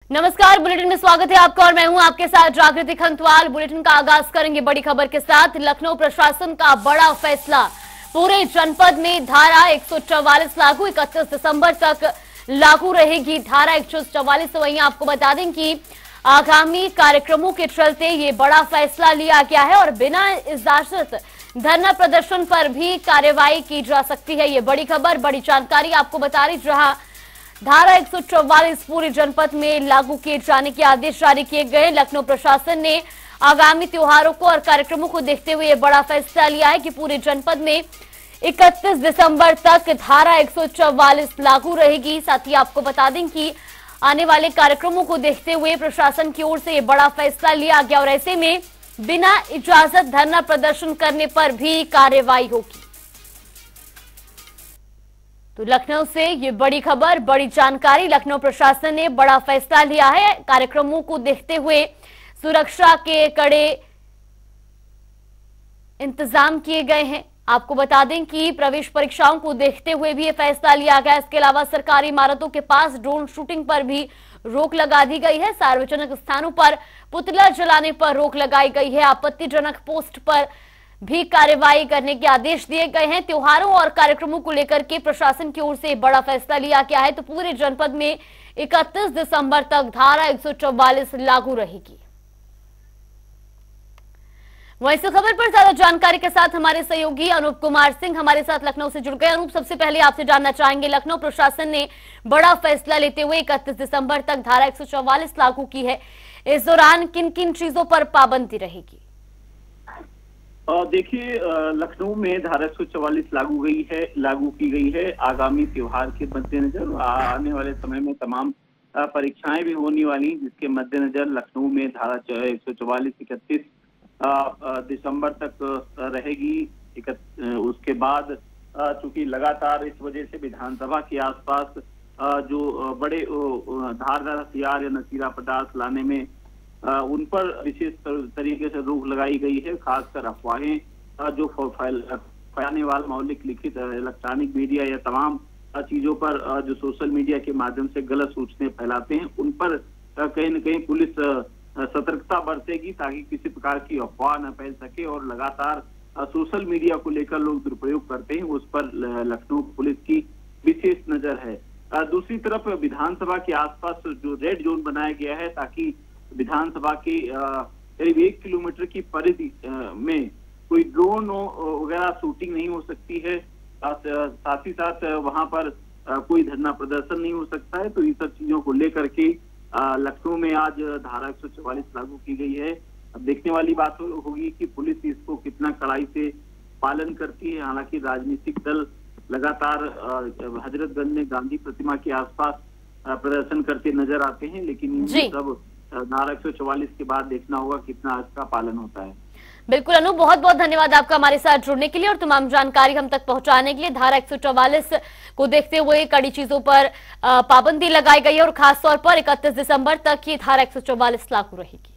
नमस्कार, बुलेटिन में स्वागत है आपका और मैं हूं आपके साथ जागृति खंतवाल। बुलेटिन का आगाज करेंगे बड़ी खबर के साथ। लखनऊ प्रशासन का बड़ा फैसला, पूरे जनपद में धारा 144 लागू, 31 दिसंबर तक लागू रहेगी धारा 144। तो वहीं आपको बता दें कि आगामी कार्यक्रमों के चलते ये बड़ा फैसला लिया गया है और बिना इजाजत धरना प्रदर्शन पर भी कार्रवाई की जा सकती है। ये बड़ी खबर, बड़ी जानकारी आपको बता रही, जहां धारा 144 पूरे जनपद में लागू किए जाने के आदेश जारी किए गए। लखनऊ प्रशासन ने आगामी त्योहारों को और कार्यक्रमों को देखते हुए बड़ा फैसला लिया है कि पूरे जनपद में 31 दिसंबर तक धारा 144 लागू रहेगी। साथ ही आपको बता दें कि आने वाले कार्यक्रमों को देखते हुए प्रशासन की ओर से ये बड़ा फैसला लिया गया और ऐसे में बिना इजाजत धरना प्रदर्शन करने पर भी कार्रवाई होगी। तो लखनऊ से ये बड़ी खबर, बड़ी जानकारी। लखनऊ प्रशासन ने बड़ा फैसला लिया है। कार्यक्रमों को देखते हुए सुरक्षा के कड़े इंतजाम किए गए हैं। आपको बता दें कि प्रवेश परीक्षाओं को देखते हुए भी ये फैसला लिया गया। इसके अलावा सरकारी इमारतों के पास ड्रोन शूटिंग पर भी रोक लगा दी गई है। सार्वजनिक स्थानों पर पुतला जलाने पर रोक लगाई गई है। आपत्तिजनक पोस्ट पर भी कार्रवाई करने के आदेश दिए गए हैं। त्योहारों और कार्यक्रमों को लेकर के प्रशासन की ओर से बड़ा फैसला लिया गया है। तो पूरे जनपद में 31 दिसंबर तक धारा 144 लागू रहेगी। वहीं इस खबर पर ज्यादा जानकारी के साथ हमारे सहयोगी अनूप कुमार सिंह हमारे साथ लखनऊ से जुड़ गए। अनूप, सबसे पहले आपसे जानना चाहेंगे, लखनऊ प्रशासन ने बड़ा फैसला लेते हुए 31 दिसंबर तक धारा 144 लागू की है। इस दौरान किन किन चीजों पर पाबंदी रहेगी? देखिए, लखनऊ में धारा 144 लागू की गई है। आगामी त्योहार के मद्देनजर आने वाले समय में तमाम परीक्षाएं भी होने वाली, जिसके मद्देनजर लखनऊ में धारा 144 31 दिसंबर तक रहेगी। उसके बाद चूंकि लगातार इस वजह से विधानसभा के आसपास जो बड़े धारदार हथियार या नशीला पदार्थ लाने में उन पर विशेष तरीके से रोक लगाई गई है। खासकर अफवाहें जो फैलाने वाले मौलिक लिखित इलेक्ट्रॉनिक मीडिया या तमाम चीजों पर जो सोशल मीडिया के माध्यम से गलत सूचनाएं फैलाते हैं, उन पर कहीं न कहीं पुलिस सतर्कता बरतेगी ताकि किसी प्रकार की अफवाह न फैल सके। और लगातार सोशल मीडिया को लेकर लोग दुरुपयोग करते हैं, उस पर लखनऊ पुलिस की विशेष नजर है। दूसरी तरफ विधानसभा के आसपास जो रेड जोन बनाया गया है ताकि विधानसभा के करीब 1 किलोमीटर की परिधि में कोई ड्रोन वगैरह शूटिंग नहीं हो सकती है। साथ ही साथ वहां पर कोई धरना प्रदर्शन नहीं हो सकता है। तो इन सब चीजों को लेकर के लखनऊ में आज धारा 144 लागू की गई है। अब देखने वाली बात होगी कि पुलिस इसको कितना कड़ाई से पालन करती है। हालांकि राजनीतिक दल लगातार हजरतगंज में गांधी प्रतिमा के आसपास प्रदर्शन करते नजर आते हैं, लेकिन सब धारा 144 के बाद देखना होगा कितना इसका पालन होता है। बिल्कुल अनु, बहुत बहुत धन्यवाद आपका हमारे साथ जुड़ने के लिए और तमाम जानकारी हम तक पहुंचाने के लिए। धारा 144 को देखते हुए कड़ी चीजों पर पाबंदी लगाई गई है और खासतौर पर 31 दिसंबर तक ये धारा 144 लागू रहेगी।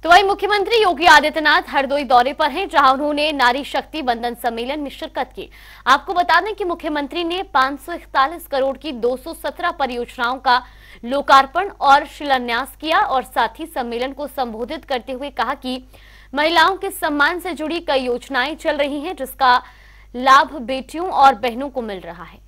तो वही मुख्यमंत्री योगी आदित्यनाथ हरदोई दौरे पर हैं, जहां उन्होंने नारी शक्ति बंधन सम्मेलन में शिरकत की। आपको बता दें कि मुख्यमंत्री ने 541 करोड़ की 217 परियोजनाओं का लोकार्पण और शिलान्यास किया और साथ ही सम्मेलन को संबोधित करते हुए कहा कि महिलाओं के सम्मान से जुड़ी कई योजनाएं चल रही हैं, जिसका लाभ बेटियों और बहनों को मिल रहा है।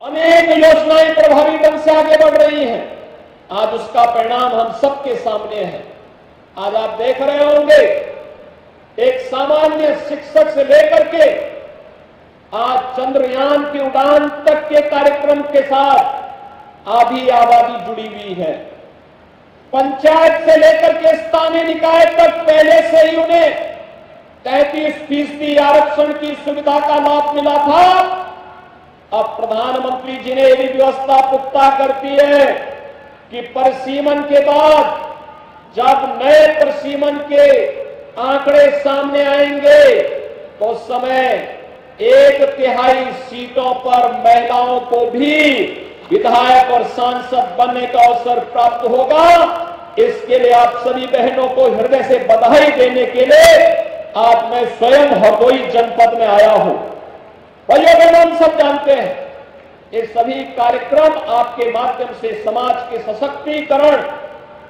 अनेक योजनाएं प्रभावी ढंग से आगे बढ़ रही हैं। आज उसका परिणाम हम सबके सामने है। आज आप देख रहे होंगे, एक सामान्य शिक्षक से लेकर के आज चंद्रयान की उड़ान तक के कार्यक्रम के साथ आधी आबादी जुड़ी हुई है। पंचायत से लेकर के स्थानीय निकाय तक पहले से ही उन्हें 33% आरक्षण की सुविधा का लाभ मिला था। अब प्रधानमंत्री जी ने यह व्यवस्था पुख्ता करती है कि परिसीमन के बाद जब नए परिसीमन के आंकड़े सामने आएंगे तो उस समय 1/3 सीटों पर महिलाओं को भी विधायक और सांसद बनने का अवसर प्राप्त होगा। इसके लिए आप सभी बहनों को हृदय से बधाई देने के लिए आज मैं स्वयं हरदोई जनपद में आया हूं। भाइयों बहनों, हम सब जानते हैं ये सभी कार्यक्रम आपके माध्यम से समाज के सशक्तिकरण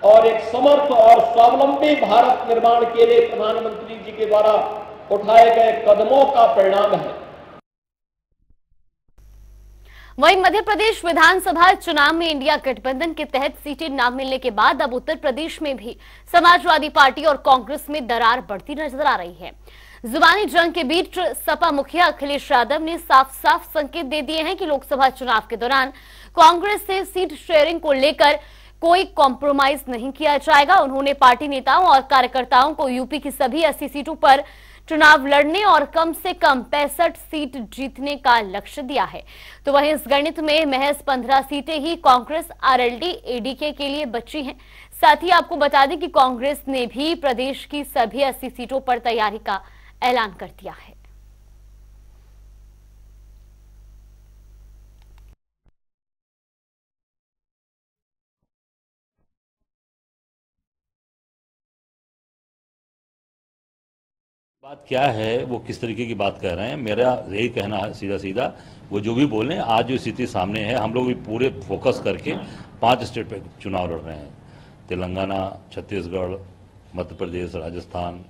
और एक समर्थ और स्वावलंबी भारत निर्माण के लिए प्रधानमंत्री जी के द्वारा उठाए गए कदमों का परिणाम है। वहीं मध्य प्रदेश विधानसभा चुनाव में इंडिया गठबंधन के तहत सीटें न मिलने के बाद अब उत्तर प्रदेश में भी समाजवादी पार्टी और कांग्रेस में दरार बढ़ती नजर आ रही है। जुबानी जंग के बीच सपा मुखिया अखिलेश यादव ने साफ साफ संकेत दे दिए हैं कि लोकसभा चुनाव के दौरान कांग्रेस से सीट शेयरिंग को लेकर कोई कॉम्प्रोमाइज नहीं किया जाएगा। उन्होंने पार्टी नेताओं और कार्यकर्ताओं को यूपी की सभी 80 सीटों पर चुनाव लड़ने और कम से कम 65 सीट जीतने का लक्ष्य दिया है। तो वहीं इस गणित में महज 15 सीटें ही कांग्रेस आरएलडी एडीके के लिए बची हैं। साथ ही आपको बता दें कि कांग्रेस ने भी प्रदेश की सभी 80 सीटों पर तैयारी का ऐलान कर दिया है। बात क्या है, वो किस तरीके की बात कर रहे हैं, मेरा यही कहना है सीधा सीधा, वो जो भी बोलें, आज जो स्थिति सामने है हम लोग भी पूरे फोकस करके 5 स्टेट पे चुनाव लड़ रहे हैं। तेलंगाना, छत्तीसगढ़, मध्य प्रदेश, राजस्थान,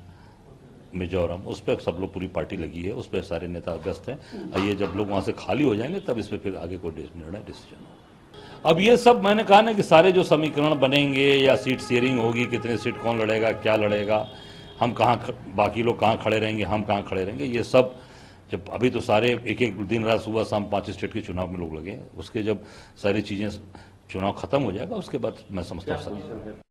मिजोरम, उस पर सब लोग पूरी पार्टी लगी है, उस पर सारे नेता व्यस्त हैं। और ये जब लोग वहाँ से खाली हो जाएंगे तब इस पर फिर आगे कोई निर्णय डिसीजन हो। अब ये सब मैंने कहा ना कि सारे जो समीकरण बनेंगे या सीट शेयरिंग होगी, कितने सीट कौन लड़ेगा, क्या लड़ेगा, हम कहाँ, बाकी लोग कहाँ खड़े रहेंगे, हम कहाँ खड़े रहेंगे, ये सब जब अभी तो सारे एक एक दिन रात सुबह शाम 5 स्टेट के चुनाव में लोग लगे, उसके जब सारी चीजें चुनाव खत्म हो जाएगा उसके बाद मैं समझता हूँ।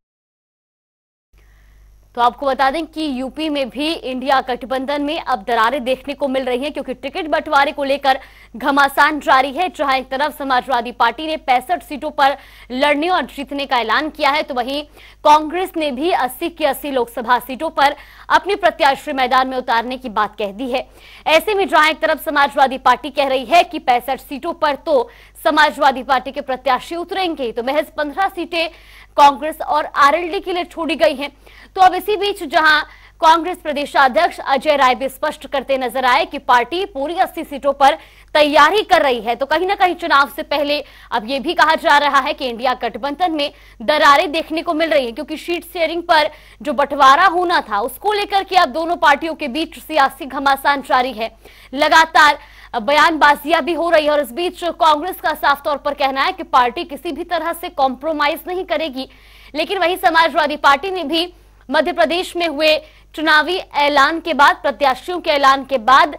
तो आपको बता दें कि यूपी में भी इंडिया गठबंधन में अब दरारें देखने को मिल रही हैं, क्योंकि टिकट बंटवारे को लेकर घमासान जारी है। जहां एक तरफ समाजवादी पार्टी ने 65 सीटों पर लड़ने और जीतने का ऐलान किया है, तो वहीं कांग्रेस ने भी 80 की 80 लोकसभा सीटों पर अपने प्रत्याशी मैदान में उतारने की बात कह दी है। ऐसे में जहां एक तरफ समाजवादी पार्टी कह रही है कि 65 सीटों पर तो समाजवादी पार्टी के प्रत्याशी उतरेंगे, तो महज 15 सीटें कांग्रेस और आरएलडी के लिए छोड़ी गई हैं। तो अब इसी बीच जहां कांग्रेस प्रदेशाध्यक्ष अजय राय भी स्पष्ट करते नजर आए कि पार्टी पूरी 80 सीटों पर तैयारी कर रही है, तो कहीं ना कहीं चुनाव से पहले अब यह भी कहा जा रहा है कि इंडिया गठबंधन में दरारें देखने को मिल रही है, क्योंकि सीट शेयरिंग पर जो बंटवारा होना था उसको लेकर के अब दोनों पार्टियों के बीच सियासी घमासान जारी है। लगातार बयानबाजियां भी हो रही है और इस बीच कांग्रेस का साफ तौर पर कहना है कि पार्टी किसी भी तरह से कॉम्प्रोमाइज नहीं करेगी। लेकिन वहीं समाजवादी पार्टी ने भी मध्य प्रदेश में हुए चुनावी ऐलान के बाद, प्रत्याशियों के ऐलान के बाद,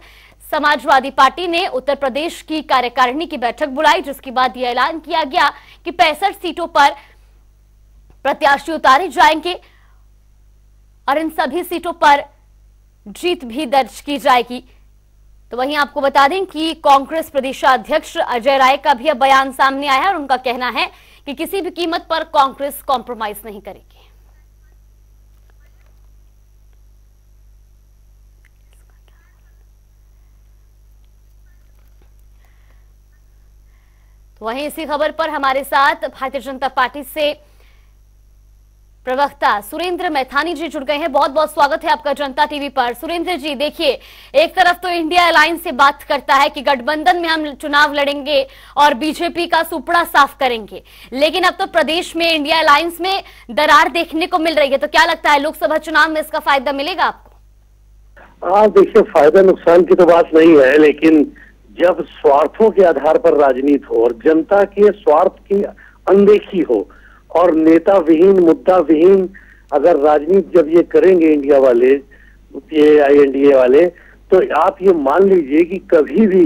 समाजवादी पार्टी ने उत्तर प्रदेश की कार्यकारिणी की बैठक बुलाई, जिसके बाद यह ऐलान किया गया कि 65 सीटों पर प्रत्याशी उतारे जाएंगे और इन सभी सीटों पर जीत भी दर्ज की जाएगी। तो वहीं आपको बता दें कि कांग्रेस प्रदेशाध्यक्ष अजय राय का भी अब बयान सामने आया है और उनका कहना है कि किसी भी कीमत पर कांग्रेस कॉम्प्रोमाइज नहीं करेगी। तो वहीं इसी खबर पर हमारे साथ भारतीय जनता पार्टी से प्रवक्ता सुरेंद्र मैथानी जी जुड़ गए हैं। बहुत बहुत स्वागत है आपका जनता टीवी पर। सुरेंद्र जी, देखिए, एक तरफ तो इंडिया अलायंस से बात करता है कि गठबंधन में हम चुनाव लड़ेंगे और बीजेपी का सुपड़ा साफ करेंगे, लेकिन अब तो प्रदेश में इंडिया अलायंस में दरार देखने को मिल रही है, तो क्या लगता है लोकसभा चुनाव में इसका फायदा मिलेगा आपको? हाँ, देखिए, फायदा नुकसान की तो बात नहीं है, लेकिन जब स्वार्थों के आधार पर राजनीति हो और जनता के स्वार्थ की अनदेखी हो और नेता विहीन, मुद्दा विहीन अगर राजनीति जब ये करेंगे इंडिया वाले, ये आईएनडीए वाले, तो आप ये मान लीजिए कि कभी भी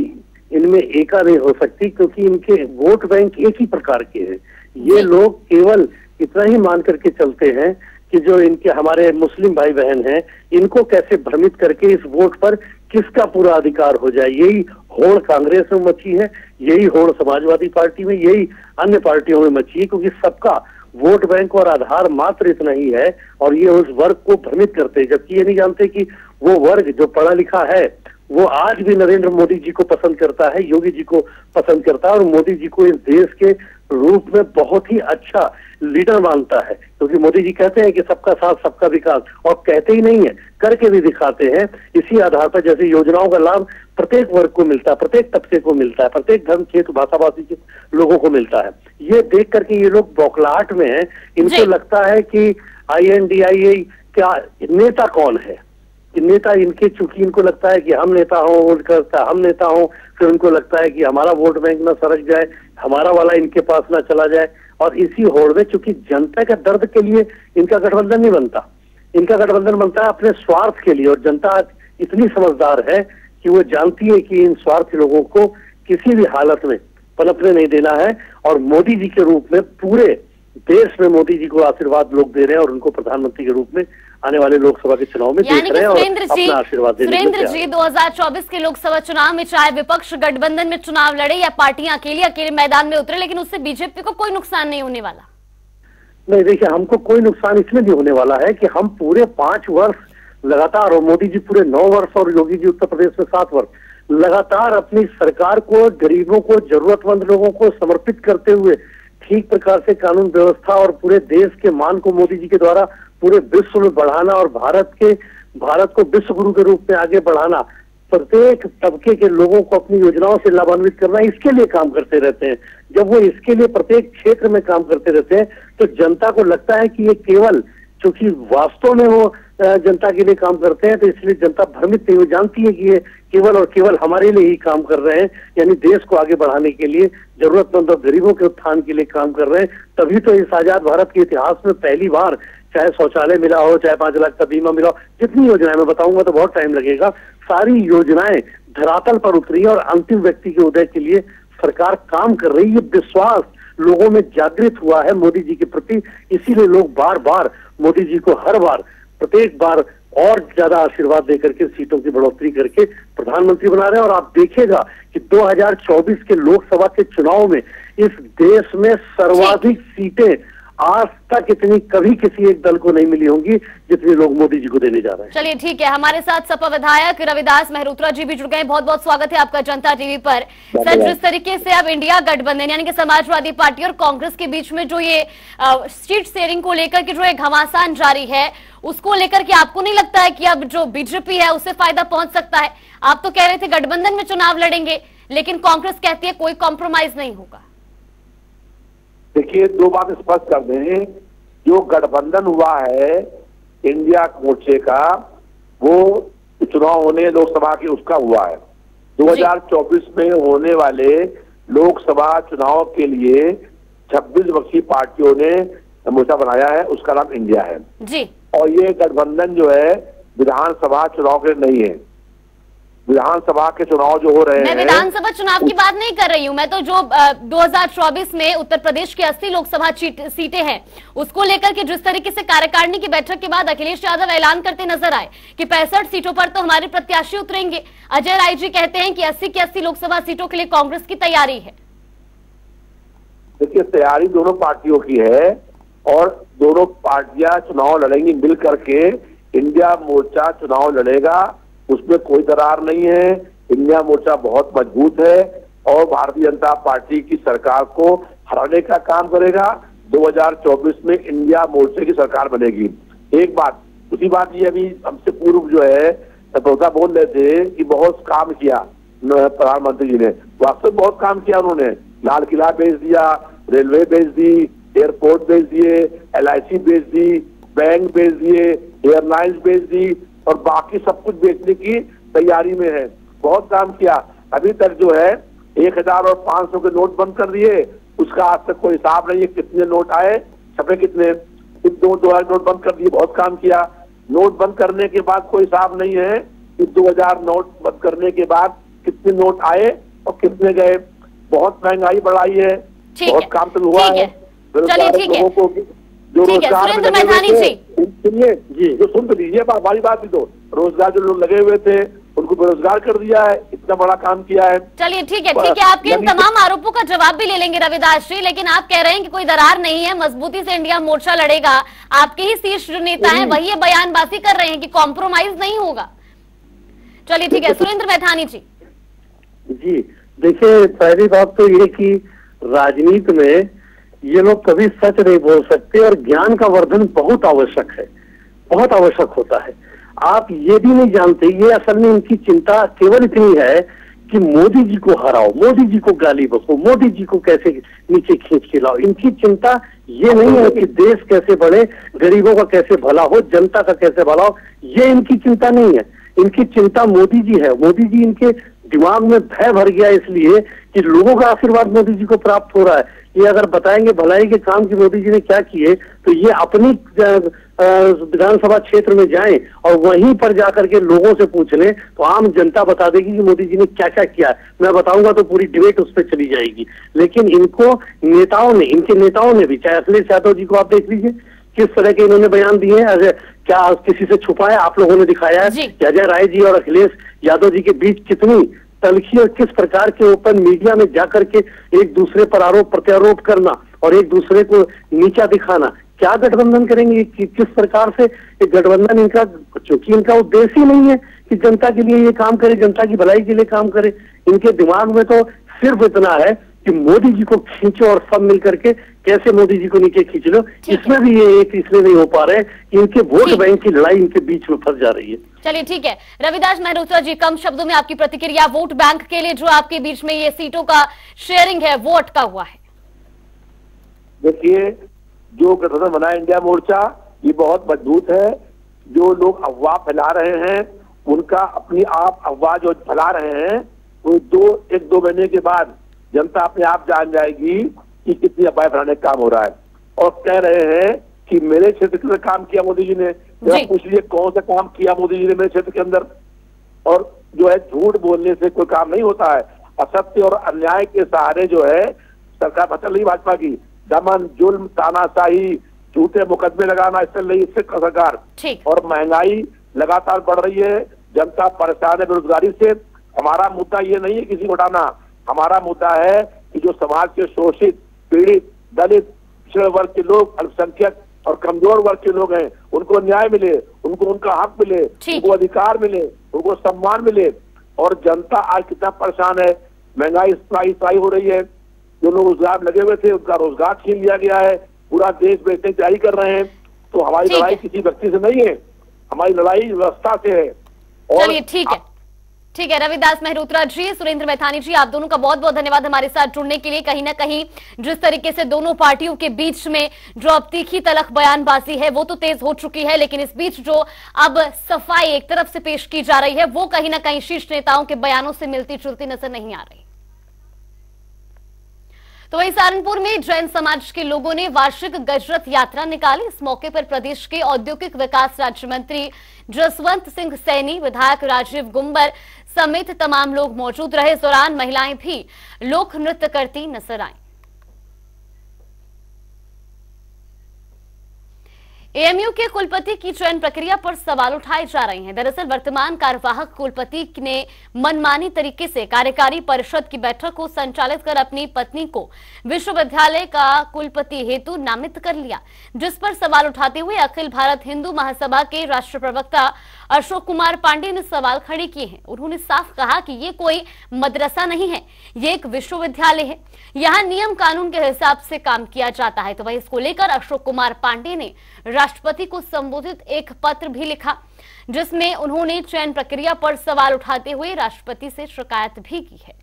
इनमें एका नहीं हो सकती, क्योंकि इनके वोट बैंक एक ही प्रकार के हैं। ये लोग केवल इतना ही मान करके चलते हैं कि जो इनके हमारे मुस्लिम भाई बहन हैं, इनको कैसे भ्रमित करके इस वोट पर किसका पूरा अधिकार हो जाए। यही होड़ कांग्रेस में मची है, यही होड़ समाजवादी पार्टी में, यही अन्य पार्टियों में मची है, क्योंकि सबका वोट बैंक और आधार मात्र इतना ही है और ये उस वर्ग को भ्रमित करते हैं, जबकि ये नहीं जानते कि वो वर्ग जो पढ़ा लिखा है वो आज भी नरेंद्र मोदी जी को पसंद करता है, योगी जी को पसंद करता है और मोदी जी को इस देश के रूप में बहुत ही अच्छा लीडर मानता है, क्योंकि मोदी जी कहते हैं कि सबका साथ सबका विकास, और कहते ही नहीं है, करके भी दिखाते हैं। इसी आधार पर जैसे योजनाओं का लाभ प्रत्येक वर्ग को मिलता है, प्रत्येक तबके को मिलता है, प्रत्येक धर्म क्षेत्र भाषाभाषी के लोगों को मिलता है। ये देख करके ये लोग बौखलाहट में हैं। इनको लगता है कि INDIA क्या नेता कौन है, कि नेता इनके, चूंकि इनको लगता है कि हम नेता हों, उनका लगता है हम नेता हों, फिर उनको लगता है कि हमारा वोट बैंक ना सरक जाए, हमारा वाला इनके पास ना चला जाए। और इसी होड़ में चूंकि जनता के दर्द के लिए इनका गठबंधन नहीं बनता, इनका गठबंधन बनता है अपने स्वार्थ के लिए। और जनता इतनी समझदार है कि वो जानती है कि इन स्वार्थी लोगों को किसी भी हालत में पनपने नहीं देना है। और मोदी जी के रूप में पूरे देश में मोदी जी को आशीर्वाद लोग दे रहे हैं, और उनको प्रधानमंत्री के रूप में आने वाले लोकसभा के चुनाव में देख रहे हैं और अपना आशीर्वाद देने के लिए। सुरेंद्र जी, 2024 के लोकसभा चुनाव में चाहे विपक्ष गठबंधन में चुनाव लड़े या पार्टियां अकेले मैदान में उतरे, लेकिन उससे बीजेपी को कोई नुकसान नहीं होने वाला। नहीं, देखिए, हमको कोई नुकसान इसमें नहीं होने वाला है कि हम पूरे 5 वर्ष लगातार, और मोदी जी पूरे 9 वर्ष और योगी जी उत्तर प्रदेश में 7 वर्ष लगातार अपनी सरकार को, गरीबों को, जरूरतमंद लोगों को समर्पित करते हुए ठीक प्रकार से कानून व्यवस्था और पूरे देश के मान को मोदी जी के द्वारा पूरे विश्व में बढ़ाना और भारत को विश्व गुरु के रूप में आगे बढ़ाना, प्रत्येक तबके के लोगों को अपनी योजनाओं से लाभान्वित करना, इसके लिए काम करते रहते हैं। जब वो इसके लिए प्रत्येक क्षेत्र में काम करते रहते हैं तो जनता को लगता है कि ये केवल, चूंकि वास्तव में वो जनता के लिए काम करते हैं, तो इसलिए जनता भ्रमित नहीं, वो जानती है कि ये केवल और केवल हमारे लिए ही काम कर रहे हैं, यानी देश को आगे बढ़ाने के लिए, जरूरतमंद और गरीबों के उत्थान के लिए काम कर रहे हैं। तभी तो इस आजाद भारत के इतिहास में पहली बार चाहे शौचालय मिला हो, चाहे 5 लाख का बीमा मिला हो, जितनी योजनाएं, मैं बताऊंगा तो बहुत टाइम लगेगा, सारी योजनाएं धरातल पर उतरी और अंतिम व्यक्ति के उदय के लिए सरकार काम कर रही है। विश्वास लोगों में जागृत हुआ है मोदी जी के प्रति, इसीलिए लोग बार बार मोदी जी को हर बार, प्रत्येक बार और ज्यादा आशीर्वाद देकर के, सीटों की बढ़ोतरी करके प्रधानमंत्री बना रहे हैं। और आप देखिएगा कि 2024 के लोकसभा के चुनाव में इस देश में सर्वाधिक सीटें आज तक इतनी कभी किसी एक दल को नहीं मिली होंगी जितनी लोग मोदी जी को देने जा रहे हैं। चलिए ठीक है, हमारे साथ सपा विधायक रविदास मेहरोत्रा जी भी जुड़ गए। बहुत बहुत स्वागत है आपका जनता टीवी पर। सर, जिस तरीके से अब इंडिया गठबंधन यानी कि समाजवादी पार्टी और कांग्रेस के बीच में जो ये सीट शेयरिंग को लेकर के जो एक घमासान जारी है, उसको लेकर के आपको नहीं लगता है कि अब जो बीजेपी है उससे फायदा पहुंच सकता है? आप तो कह रहे थे गठबंधन में चुनाव लड़ेंगे, लेकिन कांग्रेस कहती है कोई कॉम्प्रोमाइज नहीं होगा। देखिए, 2 बात स्पष्ट कर दें, जो गठबंधन हुआ है इंडिया मोर्चे का, वो चुनाव होने लोकसभा के उसका हुआ है। 2024 में होने वाले लोकसभा चुनाव के लिए 26 विपक्षी पार्टियों ने मोर्चा बनाया है, उसका नाम इंडिया है जी। और ये गठबंधन जो है विधानसभा चुनाव के नहीं है। विधानसभा के चुनाव जो हो रहे हैं, मैं विधानसभा चुनाव की बात नहीं कर रही हूं, मैं तो जो 2024 में उत्तर प्रदेश की 80 लोकसभा सीटें हैं उसको लेकर के जिस तरीके से कार्यकारिणी की बैठक के बाद अखिलेश यादव ऐलान करते नजर आए कि 65 सीटों पर तो हमारे प्रत्याशी उतरेंगे। अजय राय जी कहते हैं कि 80 की 80 लोकसभा सीटों के लिए कांग्रेस की तैयारी है। देखिए, तैयारी दोनों पार्टियों की है और दोनों पार्टियां चुनाव लड़ेंगी मिल करके। इंडिया मोर्चा चुनाव लड़ेगा, उसमें कोई दरार नहीं है। इंडिया मोर्चा बहुत मजबूत है और भारतीय जनता पार्टी की सरकार को हराने का काम करेगा। 2024 में इंडिया मोर्चे की सरकार बनेगी। एक बात, दूसरी बात ये, अभी हमसे पूर्व जो है सतोता बोल रहे थे कि बहुत काम किया प्रधानमंत्री जी ने। वास्तव में बहुत काम किया उन्होंने। लाल किला बेच दिया, रेलवे बेच दी, एयरपोर्ट बेच दिए, LIC बेच दी, बैंक बेच दिए, एयरलाइंस बेच दी और बाकी सब कुछ बेचने की तैयारी में है। बहुत काम किया। अभी तक जो है 1000 और 500 के नोट बंद कर दिए, उसका आज तक कोई हिसाब नहीं है कितने नोट आए, छपे कितने। 2000 नोट बंद कर दिए, बहुत काम किया। नोट बंद करने के बाद कोई हिसाब नहीं है कि 2000 नोट बंद करने के बाद कितने नोट आए और कितने गए। बहुत महंगाई बढ़ाई है, बहुत काम तो हुआ है। चलिए ठीक है, जो रोजगार सुरेंद्र मैथानी जी, सुनिए जी, जो सुन तो लीजिए, हमारी बात भी तो, रोजगार जो लोग लगे हुए थे उनको बेरोजगार कर दिया है, इतना बड़ा काम किया है। चलिए ठीक है, आपके इन तमाम आरोपों का जवाब भी ले लेंगे रविदास जी, लेकिन आप कह रहे हैं कि कोई दरार नहीं है, मजबूती से इंडिया मोर्चा लड़ेगा। आपके ही शीर्ष जो नेता है वही बयानबाजी कर रहे हैं कि कॉम्प्रोमाइज नहीं होगा। चलिए ठीक है, सुरेंद्र मैथानी जी। जी देखिए, पहली बात तो ये कि राजनीति में ये लोग कभी सच नहीं बोल सकते और ज्ञान का वर्धन बहुत आवश्यक है, बहुत आवश्यक होता है। आप ये भी नहीं जानते, ये असल में इनकी चिंता केवल इतनी है कि मोदी जी को हराओ, मोदी जी को गाली बको, मोदी जी को कैसे नीचे खींच के लाओ। इनकी चिंता ये नहीं है कि देश कैसे बढ़े, गरीबों का कैसे भला हो, जनता का कैसे भला हो, ये इनकी चिंता नहीं है। इनकी चिंता मोदी जी है। मोदी जी इनके दिमाग में भय भर गया इसलिए कि लोगों का आशीर्वाद मोदी जी को प्राप्त हो रहा है। ये अगर बताएंगे भलाई के काम कि मोदी जी ने क्या किए, तो ये अपनी विधानसभा क्षेत्र में जाएं और वहीं पर जाकर के लोगों से पूछ लें तो आम जनता बता देगी कि मोदी जी ने क्या क्या किया है। मैं बताऊंगा तो पूरी डिबेट उस पर चली जाएगी। लेकिन इनको इनके नेताओं ने भी, चाहे अखिलेश यादव जी को आप देख लीजिए किस तरह के इन्होंने बयान दिए हैं। क्या किसी से छुपा है? आप लोगों ने दिखाया है कि अजय राय जी और अखिलेश यादव जी के बीच कितनी तलखी और किस प्रकार के ओपन मीडिया में जाकर के एक दूसरे पर आरोप प्रत्यारोप करना और एक दूसरे को नीचा दिखाना। क्या गठबंधन करेंगे? किस प्रकार से एक गठबंधन इनका, चूंकि इनका उद्देश्य ही नहीं है कि जनता के लिए ये काम करे, जनता की भलाई के लिए काम करे। इनके दिमाग में तो सिर्फ इतना है कि मोदी जी को खींचो और सब मिलकर के कैसे मोदी जी को नीचे खींच लो। इसमें भी ये एक इसलिए नहीं हो पा रहे कि इनके वोट बैंक की लड़ाई इनके बीच में फंस जा रही है। चलिए ठीक है, रविदास मेहरोत्रा जी, कम शब्दों में आपकी प्रतिक्रिया। वोट बैंक के लिए जो आपके बीच में ये सीटों का शेयरिंग है वो अटका हुआ है। देखिए, जो गठबंधन बना इंडिया मोर्चा ये बहुत मजबूत है। जो लोग अफवाह फैला रहे हैं उनका अपनी आप अफवाह जो फैला रहे हैं वो एक दो महीने के बाद जनता अपने आप जान जाएगी कि कितनी अफवाह फैलाने का काम हो रहा है। और कह रहे हैं कि मेरे क्षेत्र में काम किया मोदी जी ने, पूछ लीजिए कौन सा काम किया मोदी जी ने मेरे क्षेत्र के अंदर। और जो है झूठ बोलने से कोई काम नहीं होता है। असत्य और अन्याय के सहारे जो है सरकार बचल रही भाजपा की। दमन, जुल्म, तानाशाही, झूठे मुकदमे लगाना, इससे नहीं, इससे सरकार। और महंगाई लगातार बढ़ रही है, जनता परेशान है बेरोजगारी से। हमारा मुद्दा ये नहीं है किसी को हटाना, हमारा मुद्दा है कि जो समाज के शोषित, पीड़ित, दलित, पिछड़े वर्ग के लोग, अल्पसंख्यक और कमजोर वर्ग के लोग हैं उनको न्याय मिले, उनको उनका हक मिले, उनको अधिकार मिले, उनको सम्मान मिले। और जनता आज कितना परेशान है, महंगाई इतना हो रही है। जो लोग रोजगार लगे हुए थे उनका रोजगार छीन लिया गया है, पूरा देश बेचने की तैयारी कर रहे हैं। तो हमारी लड़ाई किसी व्यक्ति से नहीं है, हमारी लड़ाई व्यवस्था से है। चलिए ठीक है रविदास मेहरोत्रा जी, सुरेंद्र मैथानी जी, आप दोनों का बहुत बहुत धन्यवाद हमारे साथ जुड़ने के लिए। कहीं ना कहीं जिस तरीके से दोनों पार्टियों के बीच में जो अब तीखी तलख बयानबाजी है वो तो तेज हो चुकी है, लेकिन इस बीच जो अब सफाई एक तरफ से पेश की जा रही है वो कहीं ना कहीं शीर्ष नेताओं के बयानों से मिलती जुलती नजर नहीं आ रही। तो वहीं सहारनपुर में जैन समाज के लोगों ने वार्षिक गजरथ यात्रा निकाली। इस मौके पर प्रदेश के औद्योगिक विकास राज्य मंत्री जसवंत सिंह सैनी, विधायक राजीव गुंबर समेत तमाम लोग मौजूद रहे। इस दौरान महिलाएं भी लोक नृत्य करती नजर आईं। एएमयू के कुलपति की चयन प्रक्रिया पर सवाल उठाए जा रहे हैं। दरअसल वर्तमान कार्यवाहक कुलपति ने मनमानी तरीके से कार्यकारी परिषद की बैठक को संचालित कर अपनी पत्नी को विश्वविद्यालय का कुलपति हेतु नामित कर लिया, जिस पर सवाल उठाते हुए अखिल भारत हिंदू महासभा के राष्ट्रीय प्रवक्ता अशोक कुमार पांडे ने सवाल खड़े किए हैं। उन्होंने साफ कहा कि ये कोई मदरसा नहीं है, ये एक विश्वविद्यालय है, यहाँ नियम कानून के हिसाब से काम किया जाता है। तो वही इसको लेकर अशोक कुमार पांडे ने राष्ट्रपति को संबोधित एक पत्र भी लिखा, जिसमें उन्होंने चयन प्रक्रिया पर सवाल उठाते हुए राष्ट्रपति से शिकायत भी की है।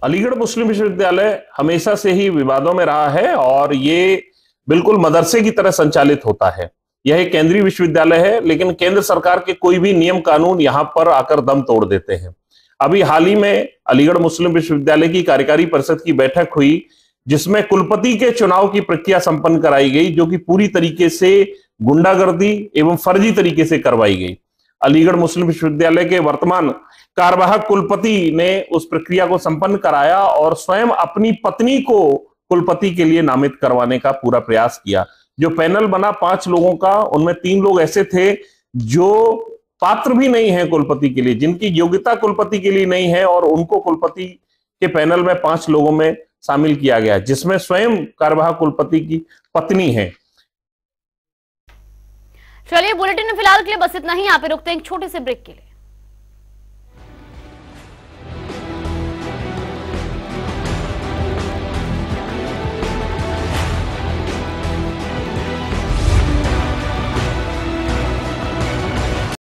अलीगढ़ मुस्लिम विश्वविद्यालय हमेशा से ही विवादों में रहा है और ये बिल्कुल मदरसे की तरह संचालित होता है। यह एक केंद्रीय विश्वविद्यालय है, लेकिन केंद्र सरकार के कोई भी नियम कानून यहां पर आकर दम तोड़ देते हैं। अभी हाल ही में अलीगढ़ मुस्लिम विश्वविद्यालय की कार्यकारी परिषद की बैठक हुई, जिसमें कुलपति के चुनाव की प्रक्रिया संपन्न कराई गई, जो कि पूरी तरीके से गुंडागर्दी एवं फर्जी तरीके से करवाई गई। अलीगढ़ मुस्लिम विश्वविद्यालय के वर्तमान कार्यवाहक कुलपति ने उस प्रक्रिया को संपन्न कराया और स्वयं अपनी पत्नी को कुलपति के लिए नामित करवाने का पूरा प्रयास किया। जो पैनल बना 5 लोगों का, उनमें 3 लोग ऐसे थे जो पात्र भी नहीं है कुलपति के लिए, जिनकी योग्यता कुलपति के लिए नहीं है, और उनको कुलपति के पैनल में 5 लोगों में शामिल किया गया, जिसमें स्वयं कार्यवाहक कुलपति की पत्नी है। चलिए बुलेटिन में फिलहाल के लिए बस इतना ही। यहाँ पे रुकते हैं एक छोटे से ब्रेक के लिए।